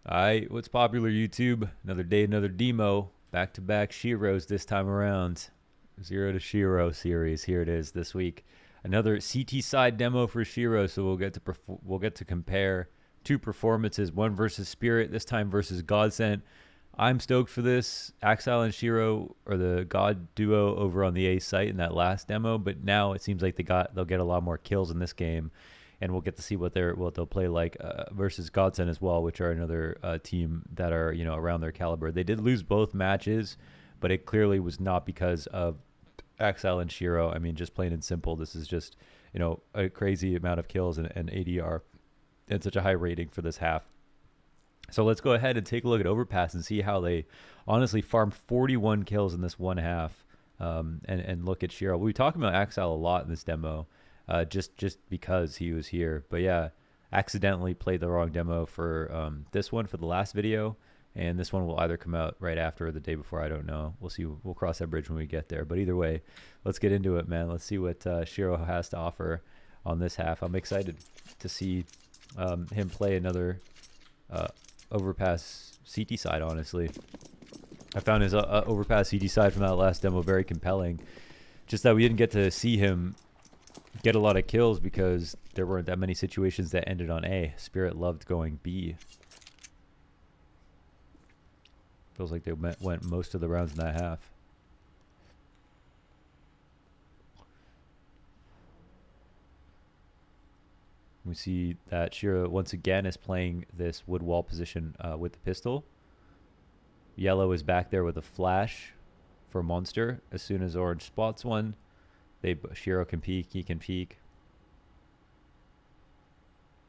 Alright, what's popular YouTube? Another day, another demo. Back-to-back sh1ros this time around. Zero to sh1ro series. Here it is this week. Another CT side demo for sh1ro, so we'll get to compare two performances, one versus Spirit, this time versus GODSENT. I'm stoked for this. Axile and sh1ro are the God duo over on the A site in that last demo, but now it seems like they'll get a lot more kills in this game. And we'll get to see what they'll play like versus GODSENT as well, which are another team that are around their caliber. They did lose both matches, but it clearly was not because of Axile and sh1ro. I mean, just plain and simple, this is just a crazy amount of kills and ADR and such a high rating for this half. So let's go ahead and take a look at Overpass and see how they honestly farmed 41 kills in this one half, and look at sh1ro. We talked about Axile a lot in this demo. Just because he was here. But yeah, accidentally played the wrong demo for this one for the last video, and this one will either come out right after or the day before. I don't know. We'll see. We'll cross that bridge when we get there. But either way, let's get into it, man. Let's see what sh1ro has to offer on this half. I'm excited to see him play another Overpass CT side, honestly. I found his Overpass CT side from that last demo very compelling. Just that we didn't get to see him get a lot of kills because there weren't that many situations that ended on A. Spirit loved going B. Feels like they went most of the rounds in that half. We see that sh1ro once again is playing this wood wall position with the pistol. Yellow is back there with a flash for Monster. As soon as orange spots one, sh1ro can peek, he can peek.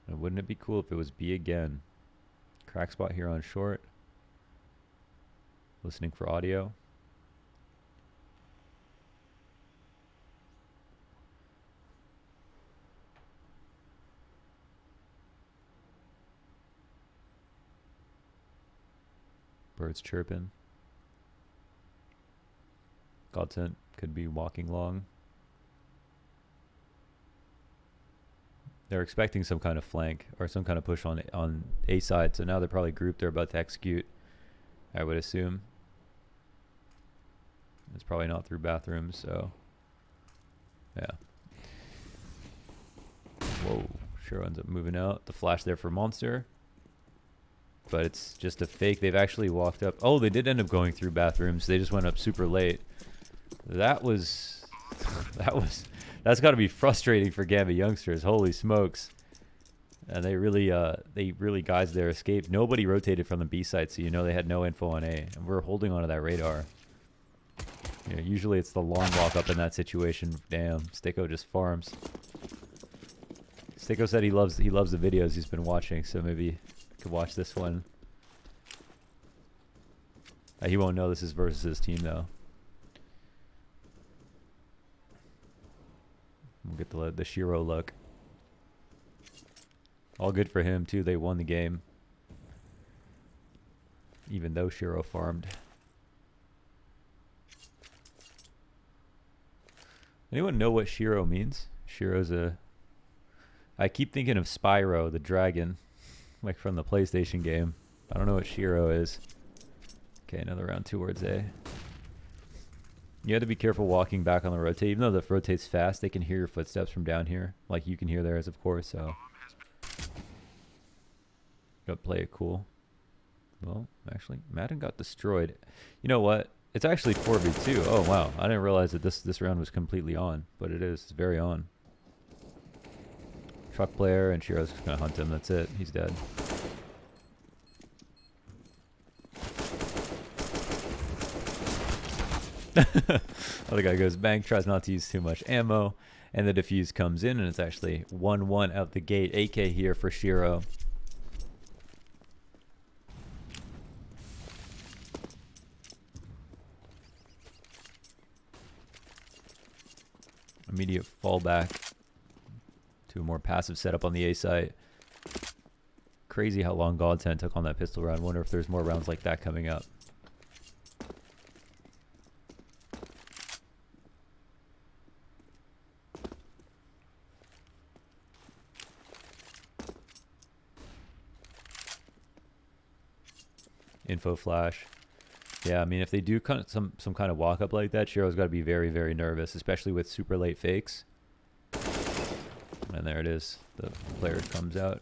And wouldn't it be cool if it was B again? Crack spot here on short. Listening for audio. Birds chirping. GODSENT could be walking long. They're expecting some kind of flank or some kind of push on A side, so now they're probably grouped. They're about to execute, I would assume. It's probably not through bathrooms, so yeah. Whoa, sh1ro ends up moving out. The flash there for Monster, but it's just a fake. They've actually walked up. Oh, they did end up going through bathrooms. They just went up super late. That's got to be frustrating for Gambit youngsters. Holy smokes. And they really guys their escape. Nobody rotated from the B side, so they had no info on A. And we're holding onto that radar. Usually it's the long walk up in that situation. Damn, sh1ro just farms. sh1ro said he loves the videos he's been watching, so maybe you could watch this one. He won't know this is versus his team though. We'll get the sh1ro look. All good for him too. They won the game, even though sh1ro farmed. Anyone know what sh1ro means? sh1ro's I keep thinking of Spyro the dragon, like from the PlayStation game. I don't know what sh1ro is. Okay, another round towards A. You have to be careful walking back on the rotate. Even though the rotate's fast, they can hear your footsteps from down here. Like you can hear theirs, of course, so. Gotta play it cool. Well, actually, Madden got destroyed. You know what? It's actually 4v2. Oh, wow. I didn't realize that this round was completely on, but it is. It's very on. Truck player, and sh1ro's just gonna hunt him. That's it. He's dead. Other guy goes bang, tries not to use too much ammo, and the defuse comes in, and it's actually 1-1 out the gate. AK here for sh1ro. Immediate fallback to a more passive setup on the A site. Crazy how long GODSENT took on that pistol round. Wonder if there's more rounds like that coming up. info flash. Yeah, I mean, if they do some kind of walk up like that, sh1ro's got to be very, very nervous, especially with super late fakes. And there it is. The player comes out.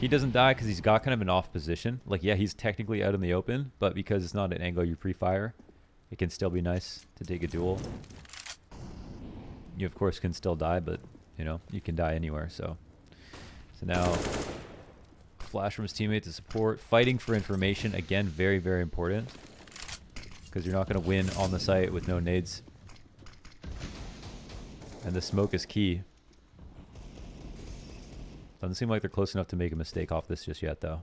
He doesn't die because he's got kind of an off position. Like, yeah, he's technically out in the open, but because it's not an angle you pre-fire, it can still be nice to take a duel. You, of course, can still die, but, you know, you can die anywhere, so. So now, flash from his teammate to support. Fighting for information, again, very, very important. Because you're not going to win on the site with no nades. And the smoke is key. Doesn't seem like they're close enough to make a mistake off this just yet, though.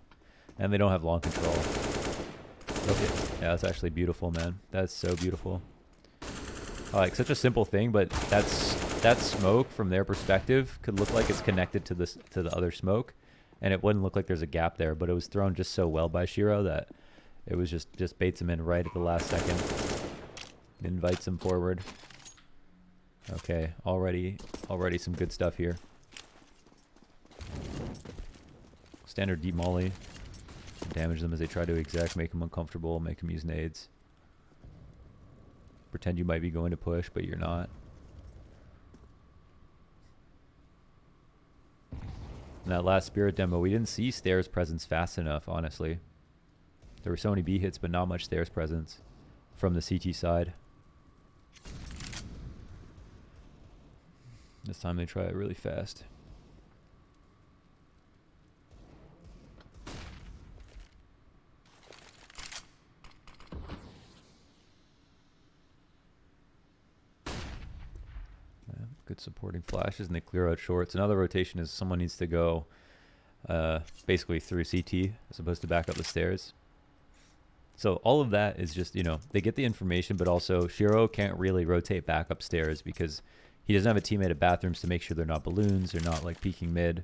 And they don't have long control. Okay. Yeah, that's actually beautiful, man. That's so beautiful. Like, such a simple thing, but that smoke, from their perspective, could look like it's connected to the other smoke. And it wouldn't look like there's a gap there, but it was thrown just so well by sh1ro that it was just baits him in right at the last second. Invites him forward. Okay, already some good stuff here. Standard deep molly. Damage them as they try to exec, make them uncomfortable, make them use nades. Pretend you might be going to push, but you're not. In that last Spirit demo, we didn't see stairs presence fast enough, honestly. There were so many B hits, but not much stairs presence from the CT side. This time they try it really fast. Good supporting flashes, and they clear out shorts. Another rotation is someone needs to go basically through CT as opposed to back up the stairs. So all of that is just, you know, they get the information, but also sh1ro can't really rotate back upstairs because he doesn't have a teammate at bathrooms to make sure they're not balloons, they're not like peeking mid.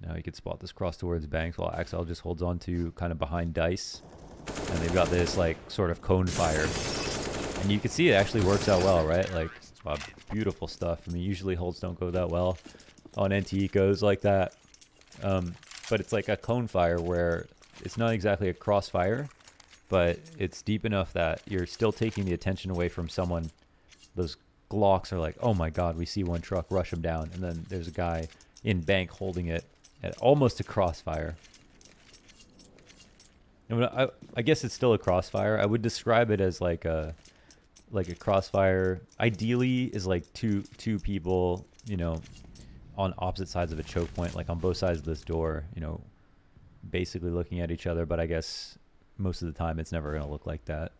Now you could spot this cross towards banks while Axel just holds on to kind of behind dice. And they've got this like sort of cone fire. And you can see it actually works out well, right? Like, wow, beautiful stuff. I mean, usually holds don't go that well on NT ecos like that. But it's like a cone fire where it's not exactly a crossfire, but it's deep enough that you're still taking the attention away from someone. Those Glocks are like, oh my God, we see one truck, rush him down. And then there's a guy in bank holding it at almost a crossfire. And I guess it's still a crossfire. I would describe it as like a crossfire. Ideally is like two people, you know, on opposite sides of a choke point, like on both sides of this door, you know, basically looking at each other. But I guess most of the time it's never going to look like that.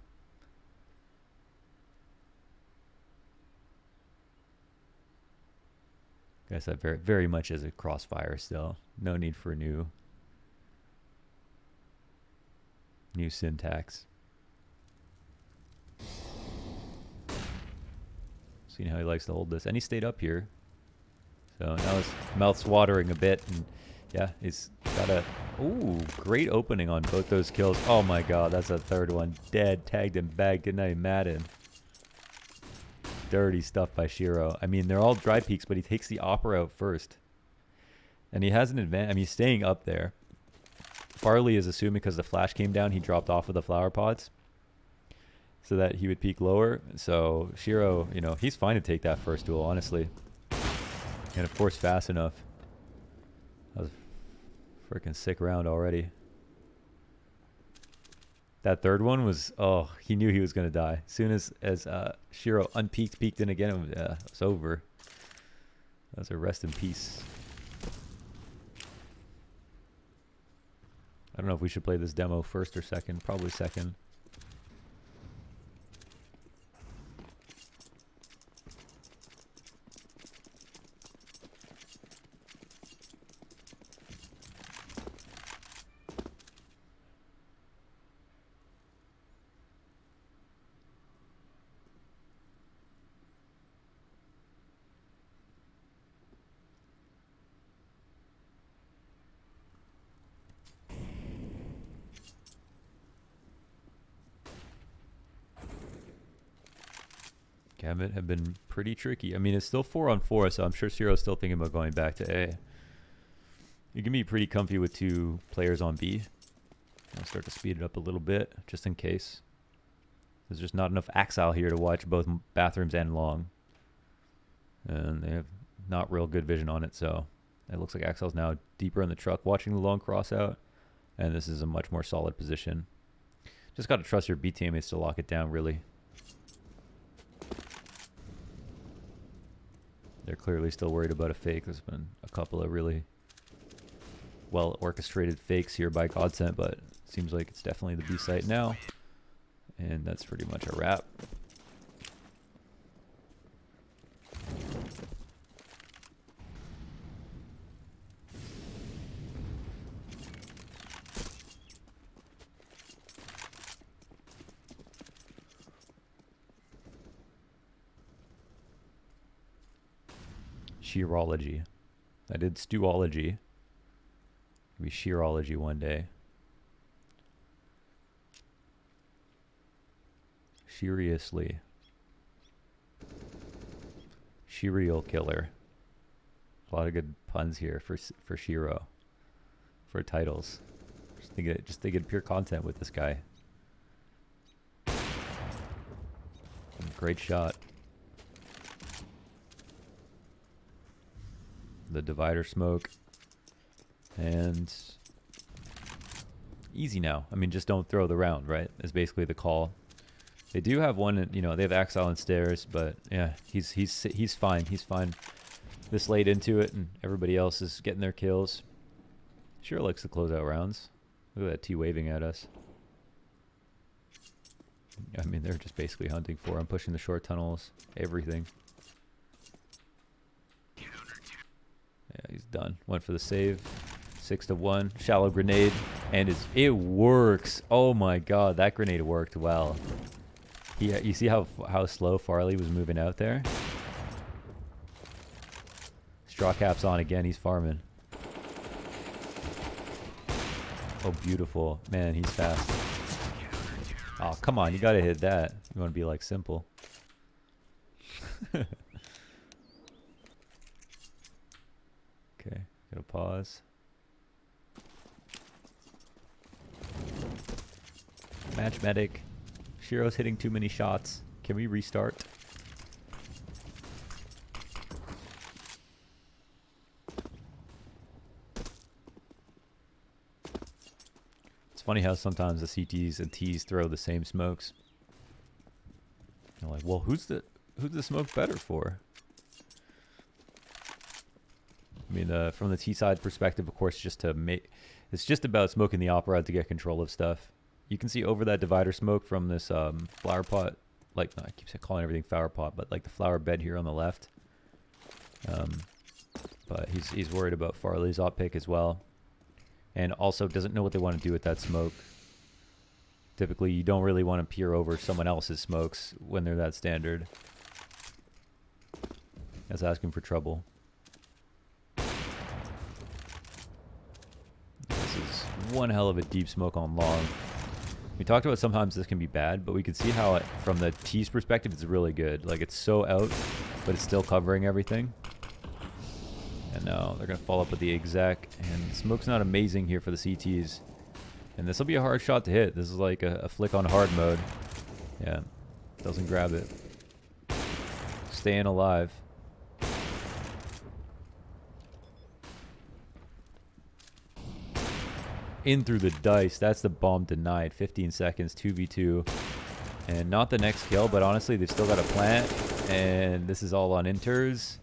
I guess that very much is a crossfire still. No need for new syntax. Seeing how he likes to hold this. And he stayed up here. So now his mouth's watering a bit. And yeah, he's got a... Ooh, great opening on both those kills. Oh my God, that's a third one. Dead, tagged and bagged. Good night, Madden. Dirty stuff by sh1ro. I mean, they're all dry peaks, but he takes the opera out first. And he has an advantage. I mean, he's staying up there. Farley is assuming because the flash came down, he dropped off of the flower pots so that he would peak lower. So sh1ro, you know, he's fine to take that first duel, honestly. And of course, fast enough. That was a freaking sick round already. That third one was, oh, he knew he was going to die. As soon as sh1ro unpeaked, peeked in again, it was over. That was a rest in peace. I don't know if we should play this demo first or second. Probably second. Gambit have been pretty tricky. I mean, it's still 4-on-4, so I'm sure sh1ro's still thinking about going back to A. You can be pretty comfy with 2 players on B. I'll start to speed it up a little bit, just in case. There's just not enough Axile here to watch both bathrooms and long. And they have not real good vision on it, so it looks like Axile's now deeper in the truck watching the long cross out. And this is a much more solid position. Just got to trust your B teammates to lock it down, really. They're clearly still worried about a fake. There's been a couple of really well orchestrated fakes here by GODSENT, but it seems like it's definitely the B site now. And that's pretty much a wrap. Sh1rology. I did stewology. Maybe sh1rology one day. Seriously. Serial killer. A lot of good puns here for sh1ro. For titles. Just thinking pure content with this guy. Great shot. The divider smoke. And easy now. I mean, just don't throw the round, right? Is basically the call. They do have one, you know, they have Axile and stairs, but yeah, he's fine. He's fine this late into it, and everybody else is getting their kills. sh1ro likes to close out rounds. Look at that T waving at us. I mean, they're just basically hunting for him, pushing the short tunnels, everything. Yeah, he's done. Went for the save. 6-1. Shallow grenade. And it works. Oh my god, that grenade worked well. You see how slow Farley was moving out there? Straw cap's on again. He's farming. Oh, beautiful. Man, he's fast. Oh, come on. You gotta hit that. You want to be like simple. Okay. Gotta pause. Match medic. sh1ro's hitting too many shots. Can we restart? It's funny how sometimes the CTs and Ts throw the same smokes. You're like, well, who's the smoke better for? I mean, from the T side perspective, of course, it's just about smoking the op rod to get control of stuff. You can see over that divider smoke from this flower pot, like I keep calling everything flower pot, but like the flower bed here on the left. But he's worried about Farley's op pick as well, and also doesn't know what they want to do with that smoke. Typically, you don't really want to peer over someone else's smokes when they're that standard. That's asking for trouble. This is one hell of a deep smoke on long. We talked about sometimes this can be bad, but we can see how from the T's perspective, it's really good. Like, it's so out, but it's still covering everything. And now they're going to follow up with the exec. And the smoke's not amazing here for the CTs. And this will be a hard shot to hit. This is like a flick on hard mode. Yeah, doesn't grab it. Staying alive. In through the dice. That's the bomb denied. 15 seconds, 2v2. And not the next kill, but honestly, they've still got a plant. And this is all on inters.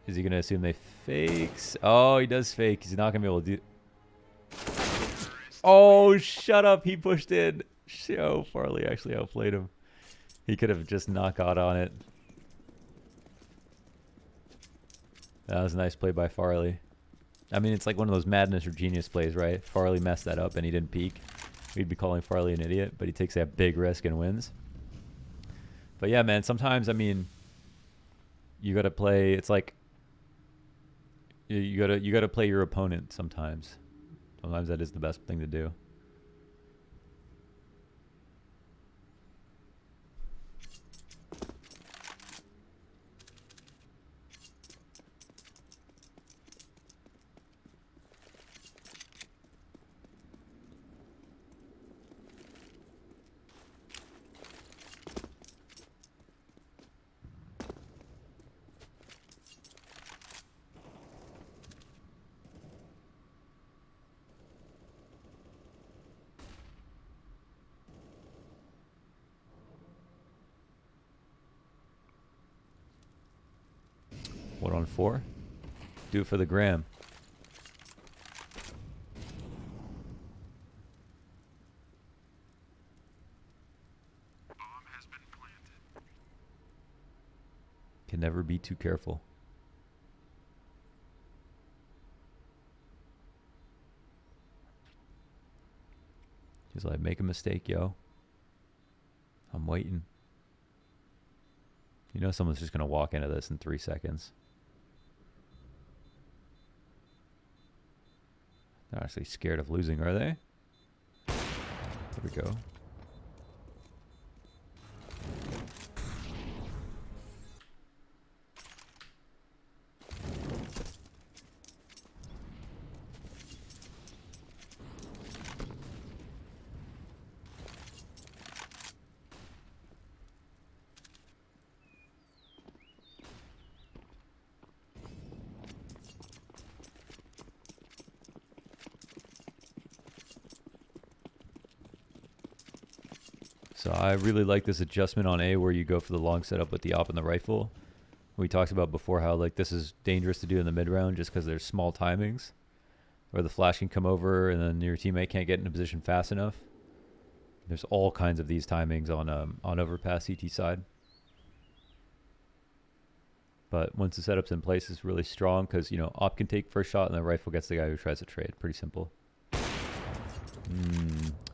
Is he going to assume they fakes? Oh, he does fake. He's not going to be able to do... Oh, shut up. He pushed in. Oh, Farley actually outplayed him. He could have just not got on it. That was a nice play by Farley. I mean, it's like one of those madness or genius plays, right? Farley messed that up and he didn't peek. We'd be calling Farley an idiot, but he takes that big risk and wins. But yeah, man, sometimes, I mean, you got to play, it's like, you got to play your opponent sometimes. Sometimes that is the best thing to do. 1 on 4. Do it for the gram. Can never be too careful. He's like, make a mistake, yo. I'm waiting. You know someone's just going to walk into this in 3 seconds. They're actually scared of losing, are they? There we go. So I really like this adjustment on A where you go for the long setup with the op and the rifle. We talked about before how like this is dangerous to do in the mid round just because there's small timings where the flash can come over and then your teammate can't get in a position fast enough. There's all kinds of these timings on Overpass CT side. But once the setup's in place, it's really strong because, you know, op can take first shot and the rifle gets the guy who tries to trade. Pretty simple.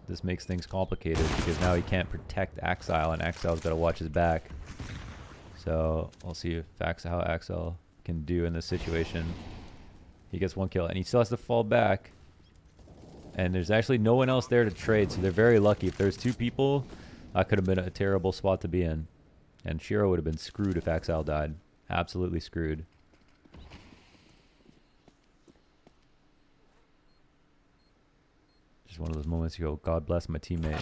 This makes things complicated because now he can't protect Axile, and Axile's got to watch his back. So we'll see if how Axile can do in this situation. He gets 1 kill, and he still has to fall back. And there's actually no one else there to trade, so they're very lucky. If there's 2 people, that could have been a terrible spot to be in. And sh1ro would have been screwed if Axile died. Absolutely screwed. Just one of those moments you go, God bless my teammate.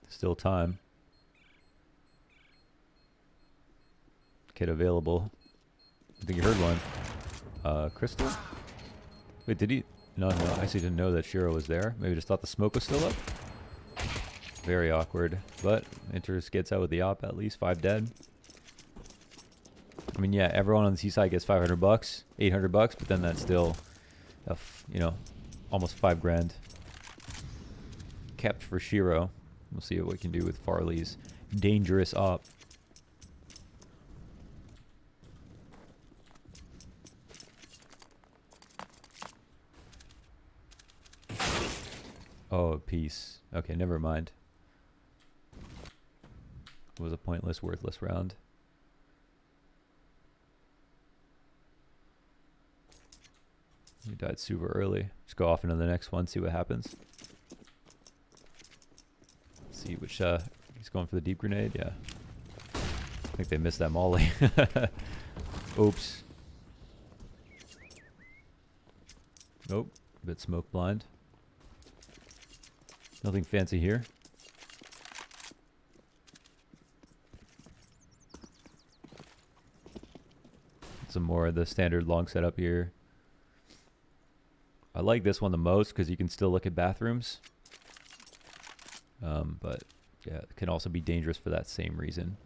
Still time. Kid available. I think you heard one. Crystal? Wait, did he? No, I actually didn't know that sh1ro was there. Maybe just thought the smoke was still up. Very awkward. But Inters gets out with the op at least. 5 dead. I mean, yeah, everyone on the C side gets $500, $800, but then that's still, you know, almost 5 grand kept for sh1ro. We'll see what we can do with Farley's dangerous op. Oh, a piece. Okay, never mind. It was a pointless, worthless round. He died super early. Just go off into the next one, see what happens. See which, he's going for the deep grenade, yeah. I think they missed that molly. Oops. Nope, a bit smoke blind. Nothing fancy here. Some more of the standard long setup here. I like this one the most because you can still look at bathrooms. But yeah, it can also be dangerous for that same reason.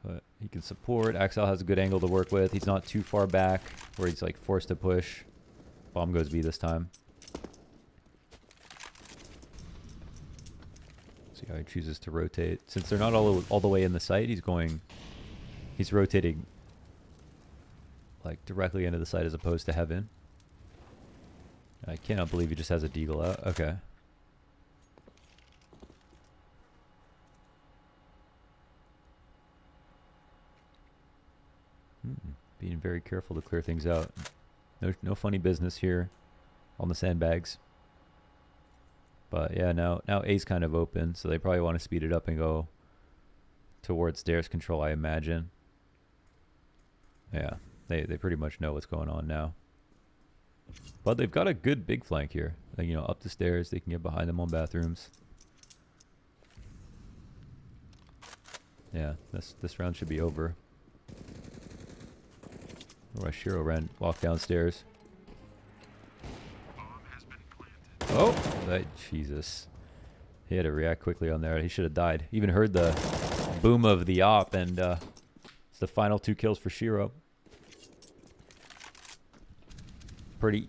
But he can support. Axile has a good angle to work with. He's not too far back where he's like forced to push. Bomb goes B this time. See how he chooses to rotate. Since they're not all the way in the site, he's rotating like directly into the site as opposed to heaven. I cannot believe he just has a deagle out. Okay. Being very careful to clear things out. No funny business here on the sandbags. But yeah, now A's kind of open, so they probably want to speed it up and go towards stairs control, I imagine. Yeah, they pretty much know what's going on now. But they've got a good big flank here. Like, you know, up the stairs, they can get behind them on bathrooms. Yeah, this round should be over. Otherwise, sh1ro walked downstairs. Oh, Jesus. He had to react quickly on there. He should have died. Even heard the boom of the op, and it's the final 2 kills for sh1ro.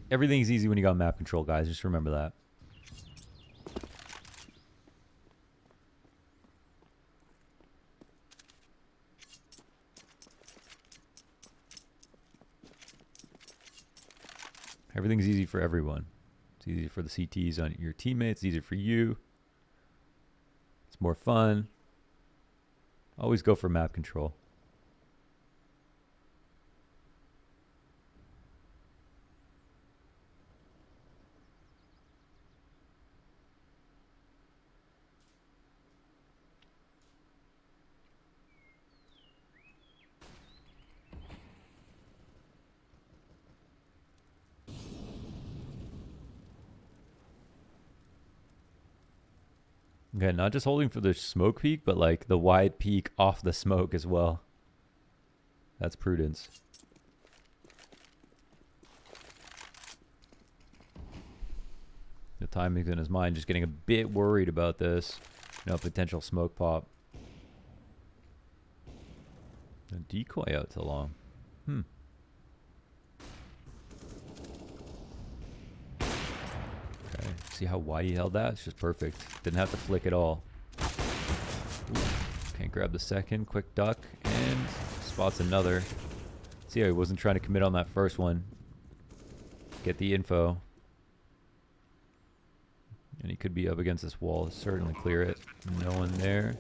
Everything's easy when you got map control, guys. Just remember that. Everything's easy for everyone. It's easy for the CTs on your teammates. It's easier for you. It's more fun. Always go for map control. Okay, not just holding for the smoke peak, but like the wide peak off the smoke as well. That's prudence. The timing's in his mind, just getting a bit worried about this. No potential smoke pop. A decoy out too long. Okay, see how wide he held that? It's just perfect. Didn't have to flick at all. Ooh, can't grab the second. Quick duck and spots another. See how he wasn't trying to commit on that first one. Get the info. And he could be up against this wall. Certainly clear it. No one there.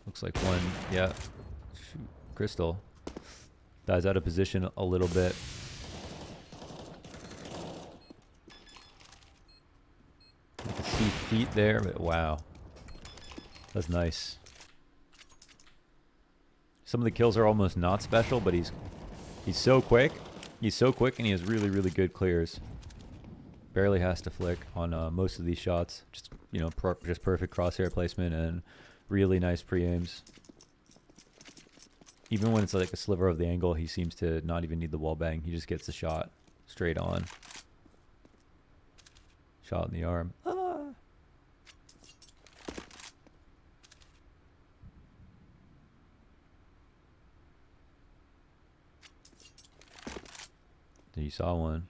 Looks like one. Yeah. Shoot. Crystal. Dies out of position a little bit. You can see feet there, but wow. That's nice. Some of the kills are almost not special, but he's so quick. He's so quick, and he has really, really good clears. Barely has to flick on most of these shots. Just, you know, just perfect crosshair placement and really nice pre-aims. Even when it's like a sliver of the angle, he seems to not even need the wall bang. He just gets the shot straight on. Shot in the arm. Ah. You saw one.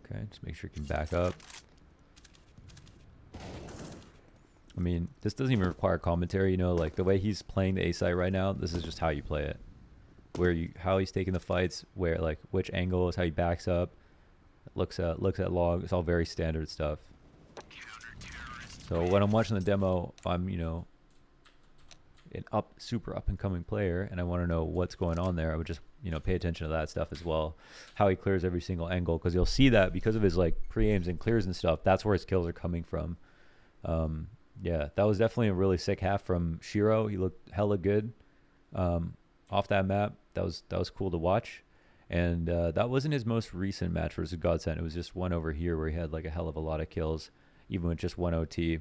Okay, just make sure you can back up. I mean, this doesn't even require commentary, you know, like the way he's playing the A site right now, this is just how you play it. How he's taking the fights, where like which angle is how he backs up, looks at log, it's all very standard stuff. So when I'm watching the demo, if I'm, you know, an super up and coming player and I want to know what's going on there, I would just, you know, pay attention to that stuff as well. How he clears every single angle, because you'll see that because of his like pre-aims and clears and stuff, that's where his kills are coming from. Yeah, that was definitely a really sick half from sh1ro. He looked hella good off that map. That was cool to watch. And that wasn't his most recent match versus GODSENT. It was just one over here where he had like a hell of a lot of kills, even with just 1 OT.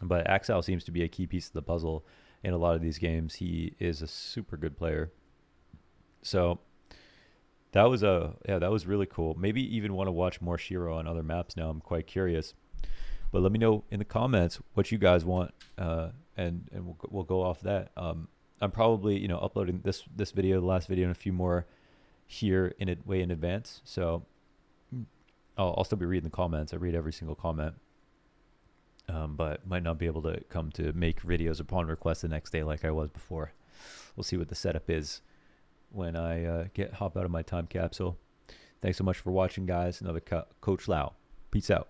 But Axel seems to be a key piece of the puzzle in a lot of these games. He is a super good player. So that was really cool. Maybe even want to watch more sh1ro on other maps now. I'm quite curious. But let me know in the comments what you guys want, and we'll go off that. I'm probably, you know, uploading this video, the last video, and a few more here way in advance. So I'll still be reading the comments. I read every single comment, but might not be able to come to make videos upon request the next day like I was before. We'll see what the setup is when I hop out of my time capsule. Thanks so much for watching, guys. Another Coach Lau. Peace out.